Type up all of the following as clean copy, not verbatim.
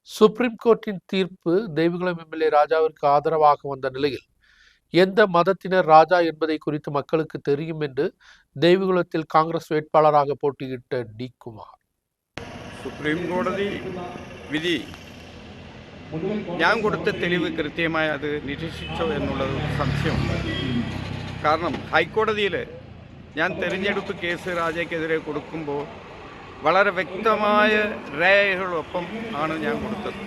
Supreme கோர்ட்டின் தீர்ப்பு தெய்வகுளம் MLA ராஜாவிற்கு ஆதரவாக வந்த நிலையில் எந்த மதத்தினர் ராஜா என்பதை குறித்து மக்களுக்கு தெரியும் என்று தெய்வகுளத்தில் காங்கிரஸ் வேட்பாளராக போட்டியிட்ட டி കുമാർ. സുപ്രീം കോടതി വിധി ഞാൻ കൊടുത്ത തെളിവ് കൃത്യമായി അത് നിരീക്ഷിച്ചോ എന്നുള്ളത് സംശയമുണ്ട്. കാരണം ഹൈക്കോടതിയിൽ ഞാൻ തെരഞ്ഞെടുപ്പ് കേസ് രാജയ്ക്കെതിരെ കൊടുക്കുമ്പോൾ വളരെ വ്യക്തമായ രേഖകളൊപ്പം ആണ് ഞാൻ കൊടുത്തത്.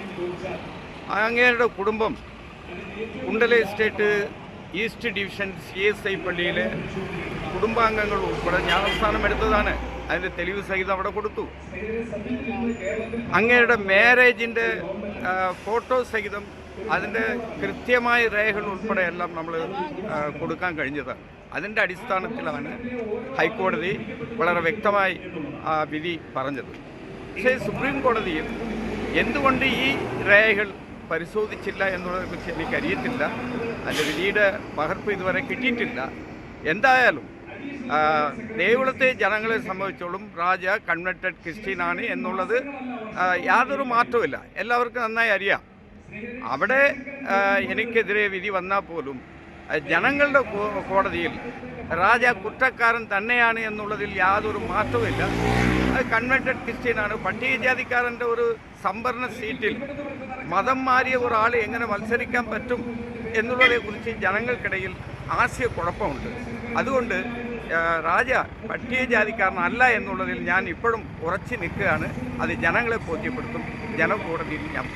അങ്ങേരുടെ കുടുംബം Kundala estate east division CSI പള്ളിയിലെ കുടുംബാംഗങ്ങൾ ഉൾപ്പെടെ ഞാൻ സ്ഥാനം എടുത്തതാണ്. അതിൻ്റെ തെളിവ് സഹിതം അവിടെ കൊടുത്തു. അങ്ങേരുടെ മാരേജിൻ്റെ ഫോട്ടോ സഹിതം അതിൻ്റെ കൃത്യമായ രേഖകൾ ഉൾപ്പെടെ എല്ലാം നമ്മൾ കൊടുക്കാൻ കഴിഞ്ഞതാണ്. അതിൻ്റെ അടിസ്ഥാനത്തിലാണ് ഹൈക്കോടതി വളരെ വ്യക്തമായി വിധി പറഞ്ഞത്. പക്ഷേ സുപ്രീം കോടതിയിൽ എന്തുകൊണ്ട് ഈ രേഖകൾ പരിശോധിച്ചില്ല എന്നുള്ളതിനെക്കുറിച്ച് എനിക്കറിയത്തില്ല. അതിൻ്റെ വിധിയുടെ പകർപ്പ് ഇതുവരെ കിട്ടിയിട്ടില്ല. എന്തായാലും ദേവുളത്തെ ജനങ്ങളെ സംബന്ധിച്ചോളം രാജ കൺവെർട്ടഡ് ക്രിസ്ത്യനാണ് എന്നുള്ളത് യാതൊരു മാറ്റവുമില്ല. എല്ലാവർക്കും നന്നായി അറിയാം. അവിടെ എനിക്കെതിരെ വിധി വന്നാൽ പോലും ജനങ്ങളുടെ കോടതിയിൽ രാജ കുറ്റക്കാരൻ തന്നെയാണ് എന്നുള്ളതിൽ യാതൊരു മാറ്റവുമില്ല. അത് കൺവെർട്ടഡ് ക്രിസ്ത്യനാണ്. പട്ടികജാതിക്കാരൻ്റെ ഒരു സംവരണ സീറ്റിൽ മതം മാറിയ ഒരാൾ എങ്ങനെ മത്സരിക്കാൻ പറ്റും എന്നുള്ളതിനെക്കുറിച്ച് ജനങ്ങൾക്കിടയിൽ ആശയക്കുഴപ്പമുണ്ട്. അതുകൊണ്ട് രാജ പട്ടികജാതിക്കാരനല്ല എന്നുള്ളതിൽ ഞാൻ ഇപ്പോഴും ഉറച്ചു നിൽക്കുകയാണ്. അത് ജനങ്ങളെ ബോധ്യപ്പെടുത്തും. ജനകോടതിയിൽ ഞാൻ